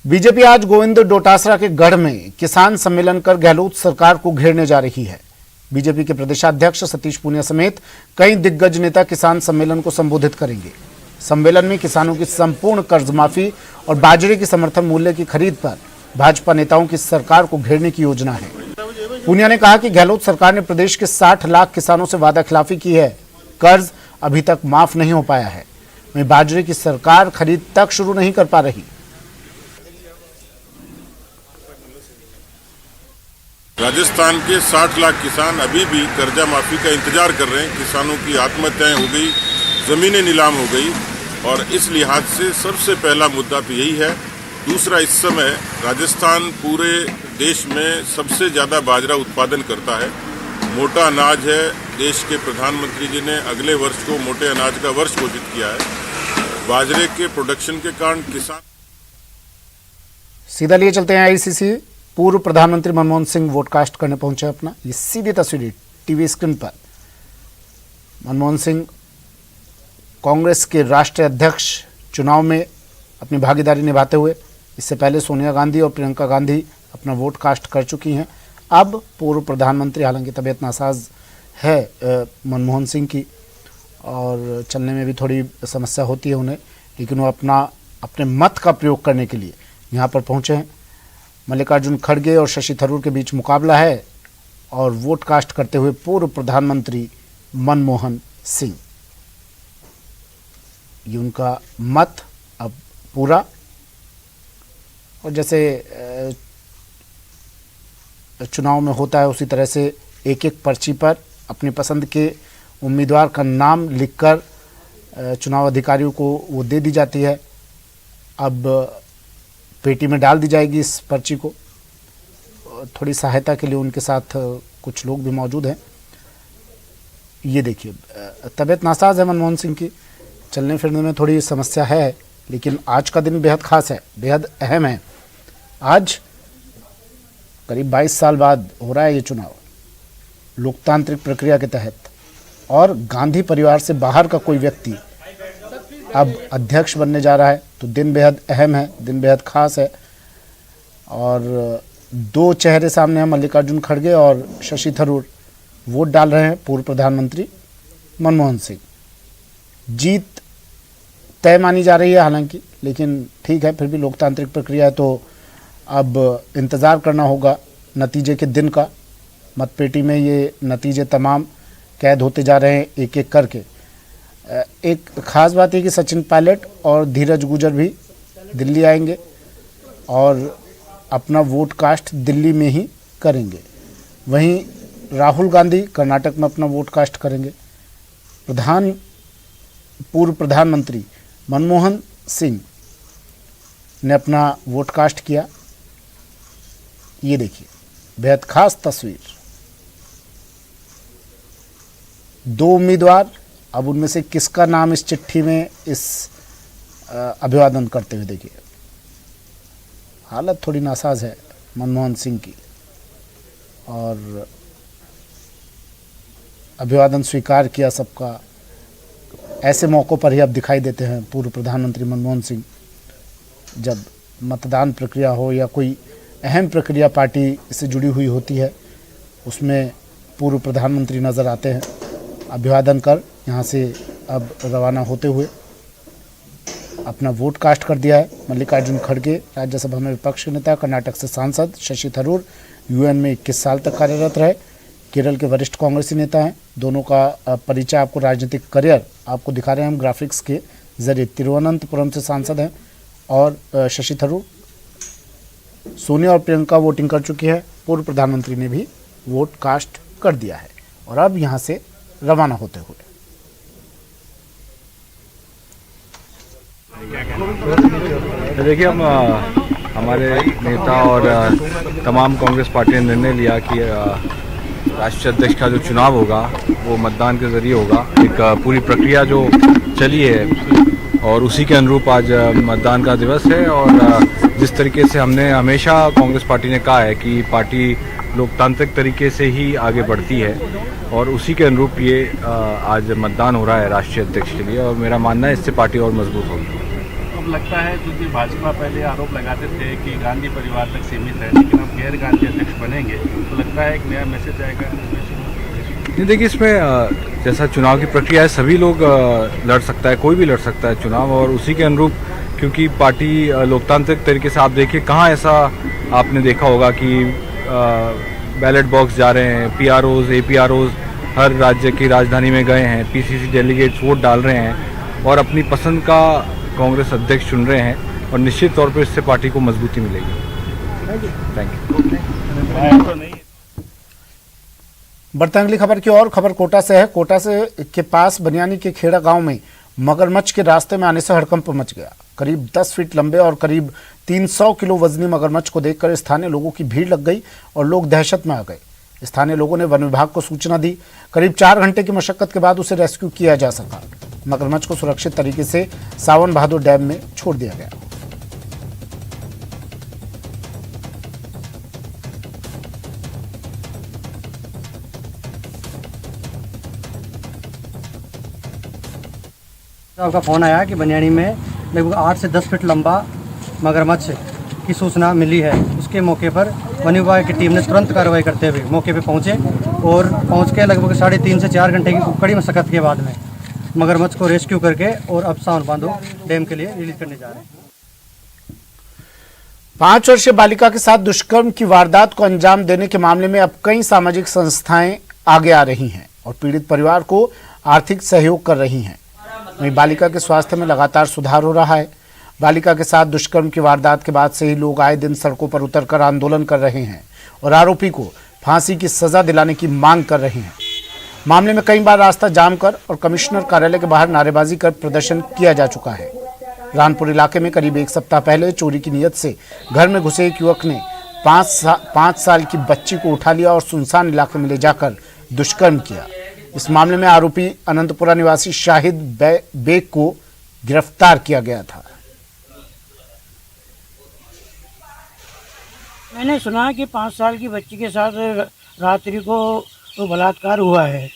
BJP आज गोविंद डोटासरा के गढ़ में किसान सम्मेलन कर गहलोत सरकार को घेरने जा रही है। बीजेपी के प्रदेशाध्यक्ष सतीश पूनिया समेत कई दिग्गज नेता किसान सम्मेलन को संबोधित करेंगे। सम्मेलन में किसानों की संपूर्ण कर्ज माफी और बाजरे की समर्थन मूल्य की खरीद पर भाजपा नेताओं की सरकार को घेरने की योजना है। पूनिया ने कहा कि गहलोत सरकार ने प्रदेश के 60 लाख किसानों से वादा खिलाफी की है। कर्ज अभी तक माफ नहीं हो पाया है। वहीं बाजरे की सरकार खरीद तक शुरू नहीं कर पा रही। राजस्थान के 60 लाख किसान अभी भी कर्जा माफी का इंतजार कर रहे हैं। किसानों की आत्महत्याएं हो गई, जमीनें नीलाम हो गई और इस लिहाज से सबसे पहला मुद्दा तो यही है। दूसरा, इस समय राजस्थान पूरे देश में सबसे ज़्यादा बाजरा उत्पादन करता है। मोटा अनाज है। देश के प्रधानमंत्री जी ने अगले वर्ष को मोटे अनाज का वर्ष घोषित किया है। बाजरे के प्रोडक्शन के कारण किसान सीधा लिए चलते हैं आईसीसी। पूर्व प्रधानमंत्री मनमोहन सिंह वोटकास्ट करने पहुंचे अपना। ये सीधी तस्वीरें टीवी स्क्रीन पर। मनमोहन सिंह कांग्रेस के राष्ट्रीय अध्यक्ष चुनाव में अपनी भागीदारी निभाते हुए इससे पहले सोनिया गांधी और प्रियंका गांधी अपना वोट कास्ट कर चुकी हैं। अब पूर्व प्रधानमंत्री, हालांकि तबीयत नासाज है मनमोहन सिंह की और चलने में भी थोड़ी समस्या होती है उन्हें, लेकिन वो अपने मत का प्रयोग करने के लिए यहाँ पर पहुँचे हैं। मल्लिकार्जुन खड़गे और शशि थरूर के बीच मुकाबला है और वोट कास्ट करते हुए पूर्व प्रधानमंत्री मनमोहन सिंह। ये उनका मत अब पूरा, और जैसे चुनाव में होता है उसी तरह से एक एक पर्ची पर अपनी पसंद के उम्मीदवार का नाम लिखकर चुनाव अधिकारियों को वो दे दी जाती है। अब पेटी में डाल दी जाएगी इस पर्ची को। थोड़ी सहायता के लिए उनके साथ कुछ लोग भी मौजूद हैं। ये देखिए, तबीयत नासाज है मनमोहन सिंह की, चलने फिरने में थोड़ी समस्या है, लेकिन आज का दिन बेहद खास है, बेहद अहम है। आज करीब 22 साल बाद हो रहा है ये चुनाव लोकतांत्रिक प्रक्रिया के तहत, और गांधी परिवार से बाहर का कोई व्यक्ति अब अध्यक्ष बनने जा रहा है, तो दिन बेहद अहम है, दिन बेहद खास है। और दो चेहरे सामने हैं, मल्लिकार्जुन खड़गे और शशि थरूर वोट डाल रहे हैं पूर्व प्रधानमंत्री मनमोहन सिंह। जीत तय मानी जा रही है हालांकि, लेकिन ठीक है, फिर भी लोकतांत्रिक प्रक्रिया है तो अब इंतज़ार करना होगा नतीजे के दिन का। मतपेटी में ये नतीजे तमाम कैद होते जा रहे हैं एक एक करके। एक ख़ास बात है कि सचिन पायलट और धीरज गुजर भी दिल्ली आएंगे और अपना वोट कास्ट दिल्ली में ही करेंगे। वहीं राहुल गांधी कर्नाटक में अपना वोट कास्ट करेंगे। पूर्व प्रधानमंत्री मनमोहन सिंह ने अपना वोट कास्ट किया। ये देखिए, बेहद खास तस्वीर। दो उम्मीदवार, अब उनमें से किसका नाम इस चिट्ठी में इस अभिवादन करते हुए देखिए। हालत थोड़ी नासाज है मनमोहन सिंह की, और अभिवादन स्वीकार किया सबका। ऐसे मौक़ों पर ही अब दिखाई देते हैं पूर्व प्रधानमंत्री मनमोहन सिंह। जब मतदान प्रक्रिया हो या कोई अहम प्रक्रिया पार्टी से जुड़ी हुई होती है, उसमें पूर्व प्रधानमंत्री नज़र आते हैं अभिवादन कर यहाँ से अब रवाना होते हुए। अपना वोट कास्ट कर दिया है मल्लिकार्जुन खड़गे, राज्यसभा में विपक्ष के नेता, कर्नाटक से सांसद। शशि थरूर यूएन में 21 साल तक कार्यरत रहे, केरल के वरिष्ठ कांग्रेसी नेता हैं। दोनों का परिचय आपको, राजनीतिक करियर आपको दिखा रहे हैं हम ग्राफिक्स के जरिए। तिरुवनंतपुरम से सांसद हैं। और शशि थरूर, सोनिया और प्रियंका वोटिंग कर चुकी है। पूर्व प्रधानमंत्री ने भी वोट कास्ट कर दिया है और अब यहाँ से रवाना होते हुए। देखिए, हम हमारे नेता और तमाम कांग्रेस पार्टी ने निर्णय लिया कि राष्ट्रीय अध्यक्ष का जो चुनाव होगा वो मतदान के जरिए होगा। एक पूरी प्रक्रिया जो चली है और उसी के अनुरूप आज मतदान का दिवस है। और जिस तरीके से हमने हमेशा कांग्रेस पार्टी ने कहा है कि पार्टी लोकतांत्रिक तरीके से ही आगे बढ़ती है, और उसी के अनुरूप ये आज मतदान हो रहा है राष्ट्रीय अध्यक्ष के लिए। और मेरा मानना है इससे पार्टी और मजबूत होगी। अब लगता है, क्योंकि भाजपा पहले आरोप लगाते थे कि गांधी परिवार तक सीमित है, लेकिन अब गैर गांधी अध्यक्ष बनेंगे तो लगता है एक नया मैसेज आएगा। नहीं, देखिए इसमें जैसा चुनाव की प्रक्रिया है, सभी लोग लड़ सकता है, कोई भी लड़ सकता है चुनाव, और उसी के अनुरूप क्योंकि पार्टी लोकतांत्रिक तरीके से आप देखिए कहाँ ऐसा आपने देखा होगा कि बैलेट बॉक्स जा रहे हैं, PROs APROs हर राज्य की राजधानी में गए हैं, PCC डेलीगेट्स वोट डाल रहे हैं और अपनी पसंद का कांग्रेस अध्यक्ष चुन रहे हैं, और निश्चित तौर पर इससे पार्टी को मजबूती मिलेगी। Thank you. बढ़ते अगली खबर की और। खबर कोटा से है। कोटा से के पास बनियानी के खेड़ा गांव में मगरमच्छ के रास्ते में आने से हड़कंप मच गया। करीब 10 फीट लंबे और करीब 300 किलो वजनी मगरमच्छ को देखकर स्थानीय लोगों की भीड़ लग गई और लोग दहशत में आ गए। स्थानीय लोगों ने वन विभाग को सूचना दी। करीब 4 घंटे की मशक्कत के बाद उसे रेस्क्यू किया जा सका। मगरमच्छ को सुरक्षित तरीके से सावन बहादुर डैम में छोड़ दिया गया। का फ़ोन आया कि बनियानी में लगभग 8 से 10 फीट लंबा मगरमच्छ की सूचना मिली है। उसके मौके पर वन विभाग की टीम ने तुरंत कार्रवाई करते हुए मौके पर पहुंचे और पहुंच के लगभग 3.5 से 4 घंटे की कड़ी मशक्कत के बाद में मगरमच्छ को रेस्क्यू करके और अब सावन बहादुर डैम के लिए रिलीज करने जा रहे हैं। 5 वर्षीय बालिका के साथ दुष्कर्म की वारदात को अंजाम देने के मामले में अब कई सामाजिक संस्थाएं आगे आ रही हैं और पीड़ित परिवार को आर्थिक सहयोग कर रही हैं। वहीं बालिका के स्वास्थ्य में लगातार सुधार हो रहा है। बालिका के साथ दुष्कर्म की वारदात के बाद से ही लोग आए दिन सड़कों पर उतरकर आंदोलन कर रहे हैं और आरोपी को फांसी की सजा दिलाने की मांग कर रहे हैं। मामले में कई बार रास्ता जाम कर और कमिश्नर कार्यालय के बाहर नारेबाजी कर प्रदर्शन किया जा चुका है। रानपुर इलाके में करीब 1 सप्ताह पहले चोरी की नीयत से घर में घुसे एक युवक ने 5 साल की बच्ची को उठा लिया और सुनसान इलाके में ले जाकर दुष्कर्म किया। इस मामले में आरोपी अनंतपुरा निवासी शाहिद बेग को गिरफ्तार किया गया था। मैंने सुना कि 5 साल की बच्ची के साथ रात्रि को बलात्कार हुआ है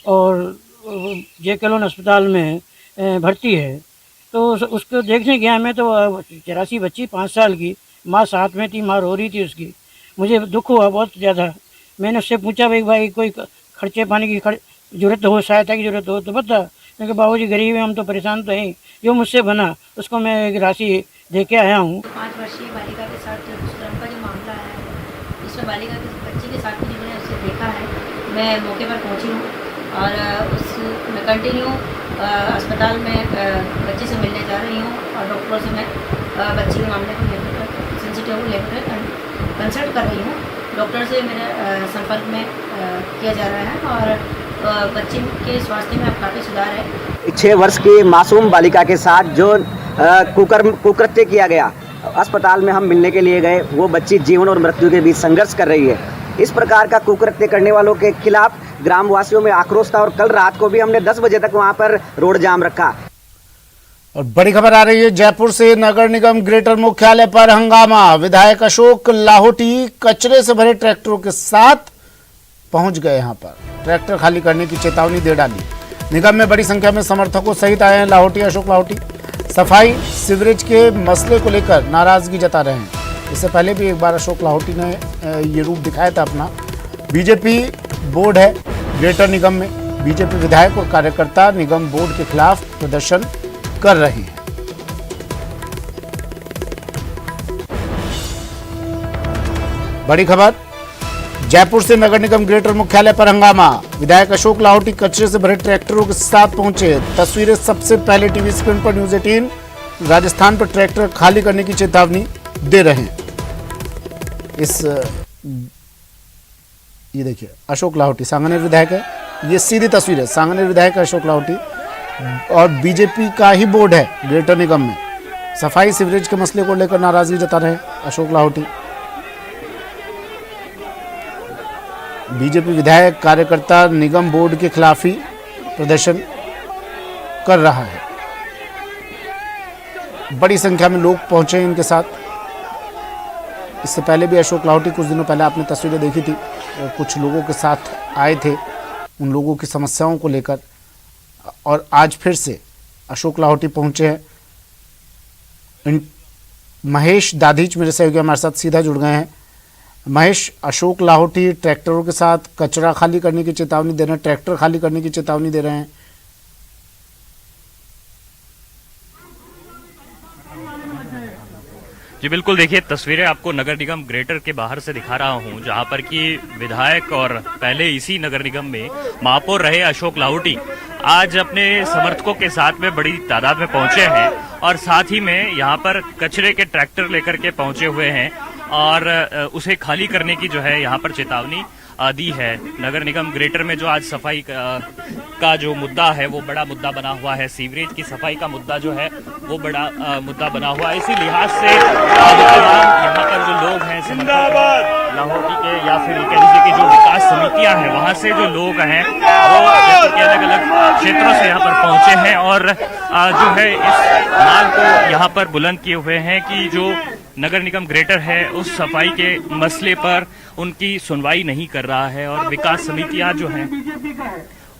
और जे कलोन अस्पताल में भर्ती है। तो उसको देखने गया मैं, तो चरासी बच्ची 5 साल की, माँ साथ में थी, माँ रो रही थी उसकी। मुझे दुख हुआ बहुत ज़्यादा। मैंने उससे पूछा भाई कोई खर्चे पानी की जरूरत हो, सहायता की जरूरत हो तो बता। क्योंकि बाबूजी गरीब हैं, हम तो परेशान तो हैं। जो मुझसे बना उसको मैं एक राशि दे के आया हूँ। 5 वर्षीय बालिका के साथ दुष्कर्म का जो मामला है, इसमें बालिका की बच्ची के साथ भी मैंने उसे देखा है। मैं मौके पर पहुंची हूँ और मैं कंटिन्यू अस्पताल में बच्ची से मिलने जा रही हूँ और डॉक्टरों से मैं बच्ची के मामले को लेकर सेंसिटिव को लेकर कंसल्ट कर रही हूँ। डॉक्टर से मेरे संपर्क में किया जा रहा है और बच्चे के स्वास्थ्य में अब काफ़ी सुधार है। 6 वर्ष की मासूम बालिका के साथ जो कुकृत्य किया गया, अस्पताल में हम मिलने के लिए गए। वो बच्ची जीवन और मृत्यु के बीच संघर्ष कर रही है। इस प्रकार का कुकृत्य करने वालों के खिलाफ ग्रामवासियों में आक्रोश था और कल रात को भी हमने 10 बजे तक वहां पर रोड जाम रखा। और बड़ी खबर आ रही है जयपुर से। नगर निगम ग्रेटर मुख्यालय पर हंगामा। विधायक अशोक लाहोटी कचरे से भरे ट्रैक्टरों के साथ पहुंच गए। यहां पर ट्रैक्टर खाली करने की चेतावनी दे डाली। निगम में बड़ी संख्या में समर्थकों सहित आए हैं अशोक लाहोटी। सफाई सीवरेज के मसले को लेकर नाराजगी जता रहे हैं। इससे पहले भी एक बार अशोक लाहोटी ने ये रूप दिखाया था अपना। बीजेपी बोर्ड है ग्रेटर निगम में। बीजेपी विधायक और कार्यकर्ता निगम बोर्ड के खिलाफ प्रदर्शन कर रहे हैं। बड़ी खबर जयपुर से। नगर निगम ग्रेटर मुख्यालय पर हंगामा। विधायक अशोक लाहोटी कचरे से भरे ट्रैक्टरों के साथ पहुंचे। तस्वीरें सबसे पहले टीवी स्क्रीन पर न्यूज 18 राजस्थान पर ट्रैक्टर खाली करने की चेतावनी दे रहे हैं। ये देखिए अशोक लाहोटी सांगनेर विधायक है। ये सीधी तस्वीर है, सांगनेर विधायक अशोक लाहोटी और बीजेपी का ही बोर्ड है ग्रेटर निगम में। सफाई सीवरेज के मसले को लेकर नाराजगी जता रहे अशोक लाहोटी। बीजेपी विधायक कार्यकर्ता निगम बोर्ड के खिलाफ ही प्रदर्शन कर रहा है। बड़ी संख्या में लोग पहुंचे इनके साथ। इससे पहले भी अशोक लाहोटी कुछ दिनों पहले आपने तस्वीरें देखी थी, कुछ लोगों के साथ आए थे उन लोगों की समस्याओं को लेकर, और आज फिर से अशोक लाहोटी पहुंचे हैं महेश दाधीच मेरे सहयोगी हमारे साथ सीधा जुड़ गए हैं। महेश, अशोक लाहोटी ट्रैक्टरों के साथ कचरा खाली करने की चेतावनी दे रहे हैं, ट्रैक्टर खाली करने की चेतावनी दे रहे हैं। जी बिल्कुल, देखिए तस्वीरें आपको नगर निगम ग्रेटर के बाहर से दिखा रहा हूं, जहां पर कि विधायक और पहले इसी नगर निगम में महापौर रहे अशोक लाहोटी आज अपने समर्थकों के साथ में बड़ी तादाद में पहुंचे हैं और साथ ही में यहां पर कचरे के ट्रैक्टर लेकर के पहुंचे हुए हैं और उसे खाली करने की जो है यहां पर चेतावनी दी है। नगर निगम ग्रेटर में जो आज सफाई का जो मुद्दा है वो बड़ा मुद्दा बना हुआ है, सीवरेज की सफाई का मुद्दा जो है वो बड़ा मुद्दा बना हुआ है। इसी लिहाज से यहाँ पर जो लोग हैं लाहौटी के या फिर कह लीजिए कि जो विकास समितियां हैं वहां से जो लोग हैं वो अलग अलग क्षेत्रों से यहाँ पर पहुंचे हैं और जो है इस मांग को यहाँ पर बुलंद किए हुए हैं कि जो नगर निगम ग्रेटर है उस सफाई के मसले पर उनकी सुनवाई नहीं कर रहा है और विकास समितियां जो हैं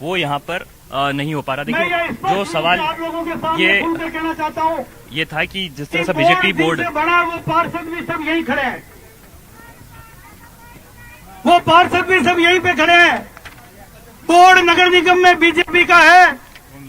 वो यहाँ पर नहीं हो पा रहा। देखिए जो सवाल ये था कि जिस तरह से बीजेपी बोर्ड वो पार्षद भी सब यहीं खड़े हैं, वो पार्षद भी सब यहीं पे खड़े हैं। बोर्ड नगर निगम में बीजेपी का है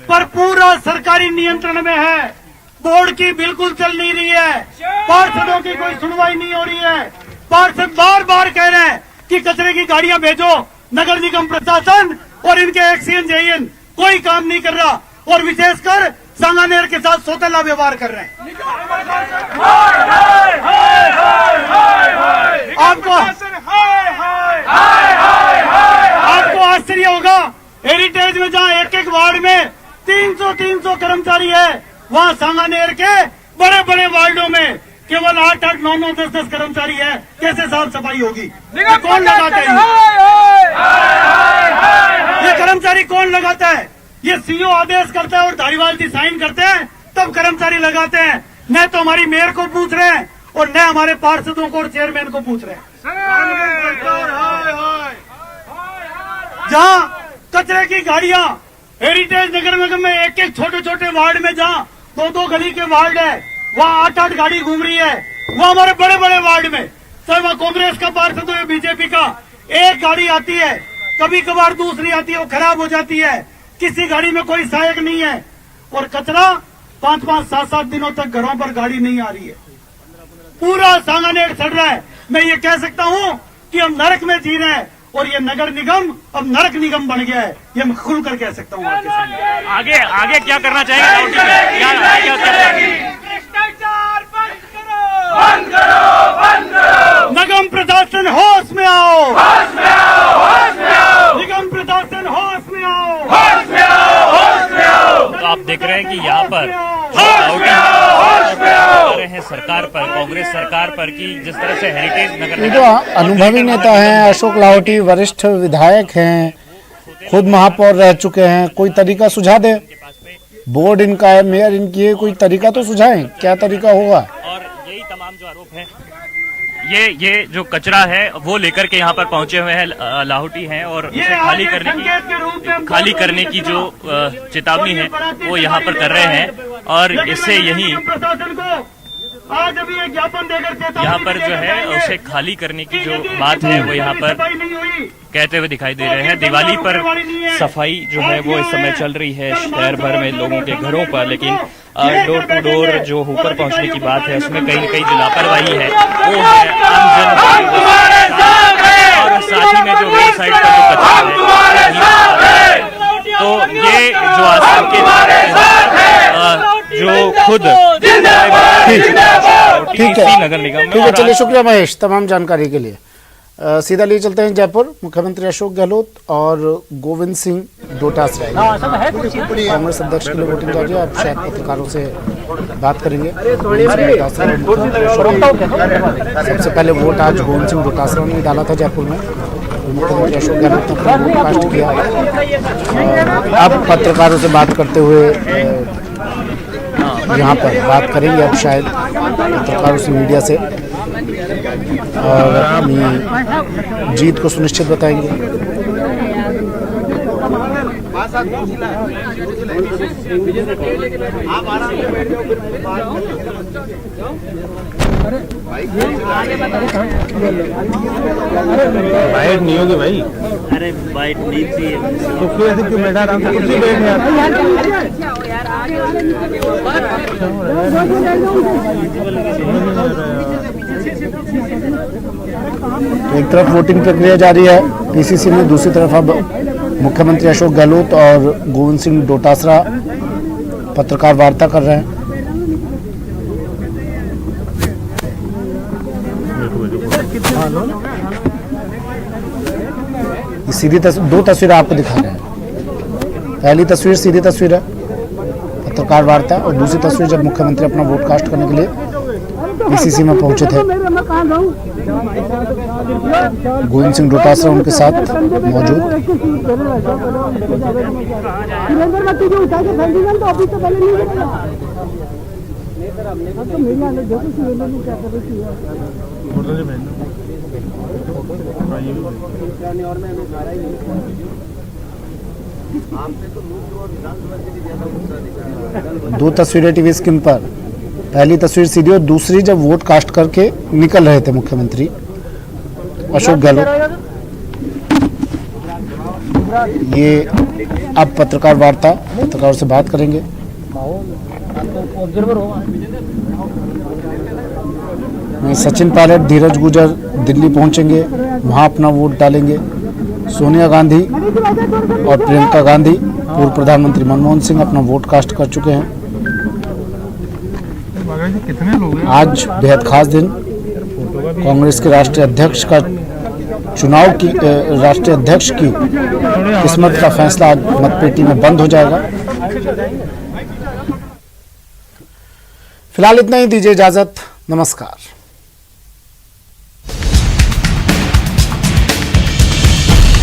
पर पूरा सरकारी नियंत्रण में है। बोर्ड की बिल्कुल चल नहीं रही है, पार्षदों की कोई सुनवाई नहीं हो रही है। पार्षद बार बार कह रहे हैं कि कचरे की गाड़ियां भेजो, नगर निगम प्रशासन और इनके एक्सीएन जेईएन कोई काम नहीं कर रहा और विशेषकर सांगानेर के साथ सौतेला व्यवहार कर रहे हैं। आपको आश्चर्य होगा, हेरिटेज में जहां एक एक वार्ड में 300 कर्मचारी है, वहां सांगानेर के बड़े बड़े वार्डों में केवल 8-8, 9-9, 10-10 कर्मचारी है। कैसे साफ सफाई होगी? कौन लगाता है? ये कर्मचारी कौन लगाता है? ये सीओ आदेश करता है और धारीवाल जी साइन करते हैं तब कर्मचारी लगाते हैं। न तो हमारी मेयर को पूछ रहे हैं और न हमारे पार्षदों को और चेयरमैन को पूछ रहे हैं। जहां कचरे की गाड़ियां हेरिटेज नगर निगम में एक एक छोटे छोटे वार्ड में जहां 2-2 गली के वार्ड है वहां 8-8 गाड़ी घूम रही है। वो हमारे बड़े बड़े वार्ड में चाहे वहां कांग्रेस का पार्षद हो या बीजेपी का, एक गाड़ी आती है, कभी कभार दूसरी आती है, वो खराब हो जाती है। किसी गाड़ी में कोई सहायक नहीं है और कचरा 5-5, 7-7 दिनों तक घरों पर गाड़ी नहीं आ रही है। पूरा सांगानेर सड़ रहा है। मैं ये कह सकता हूँ कि हम नरक में जी रहे हैं और ये नगर निगम अब नरक निगम बन गया है, ये मैं खुलकर कह सकता हूँ। आगे क्या करना चाहिए? भ्रष्टाचार बंद करो। निगम प्रशासन होश में आओ, निगम प्रशासन होश में आओ। तो आप देख रहे हैं कि यहाँ पर रहे हैं सरकार पर, कांग्रेस सरकार पर कि जिस तरह से हेरिटेज नगर ये जो अनुभवी नेता हैं अशोक लाहोटी, वरिष्ठ विधायक हैं, खुद महापौर रह चुके हैं, कोई तरीका सुझा दे। बोर्ड इनका है, मेयर इनकी है, कोई तरीका तो सुझाएं, क्या तरीका होगा? और यही तमाम जो आरोप है, ये जो कचरा है वो लेकर के यहाँ पर पहुंचे हुए हैं लाहोटी हैं और उसे खाली करने की जो चेतावनी है वो यहाँ पर कर रहे हैं और इससे यही आज अभी एक ज्ञापन देकर यहाँ पर जो है उसे खाली करने की जो बात है वो यहाँ पर कहते हुए दिखाई दे रहे हैं। दिवाली पर सफाई जो है वो इस समय चल रही है शहर भर में लोगों के घरों पर, लेकिन डोर टू डोर जो होकर पहुंचने की बात है उसमें कहीं न कहीं जो लापरवाही है वो है आम जन और साथ ही में जो रोड साइड का जो कचरा है। तो ये जो आसाम के जो खुद ठीक है, नगर निगम में। ठीक है, चलिए शुक्रिया महेश तमाम जानकारी के लिए। सीधा लिए चलते हैं जयपुर। मुख्यमंत्री अशोक गहलोत और गोविंद सिंह डोटासरा कांग्रेस अध्यक्ष के लिए वोटिंग जारी है। अब शायद पत्रकारों से बात करेंगे। सबसे पहले वोट आज गोविंद सिंह डोटासरा ने डाला था जयपुर में। मुख्यमंत्री अशोक गहलोत ने अपना वोट कास्ट किया। अब पत्रकारों से बात करते हुए यहाँ पर बात करेंगे अब शायद पत्रकारों से, मीडिया से, और अपनी जीत को सुनिश्चित बताएंगे। बाइट नहीं होगी भाई। अरे बाइट नहीं थी तो फिर ऐसे क्यों बैठा आराम से कुर्सी बैठ तो एक तरफ वोटिंग प्रक्रिया जारी है पीसीसी में, दूसरी तरफ अब मुख्यमंत्री अशोक गहलोत और गोविंद सिंह डोटासरा पत्रकार वार्ता कर रहे हैं। सीधी दो तस्वीरें आपको दिखा रहे हैं। पहली तस्वीर सीधी तस्वीर है पत्रकार वार्ता, और दूसरी तस्वीर जब मुख्यमंत्री अपना वोट कास्ट करने के लिए पीसीसी में पहुंचे थे। गोविंद सिंह डोटासरा उनके साथ मौजूद। दो तस्वीरें टीवी स्क्रीन पर, पहली तस्वीर सीधी और दूसरी जब वोट कास्ट करके निकल रहे थे मुख्यमंत्री अशोक गहलोत। ये अब पत्रकार वार्ता, पत्रकारों से बात करेंगे। सचिन पायलट, धीरज गुर्जर दिल्ली पहुंचेंगे, वहां अपना वोट डालेंगे। सोनिया गांधी और प्रियंका गांधी, पूर्व प्रधानमंत्री मनमोहन सिंह अपना वोट कास्ट कर चुके हैं। आज बेहद खास दिन, कांग्रेस के राष्ट्रीय अध्यक्ष का चुनाव की राष्ट्रीय अध्यक्ष की किस्मत का फैसला आज मतपेटी में बंद हो जाएगा। फिलहाल इतना ही, दीजिए इजाजत, नमस्कार।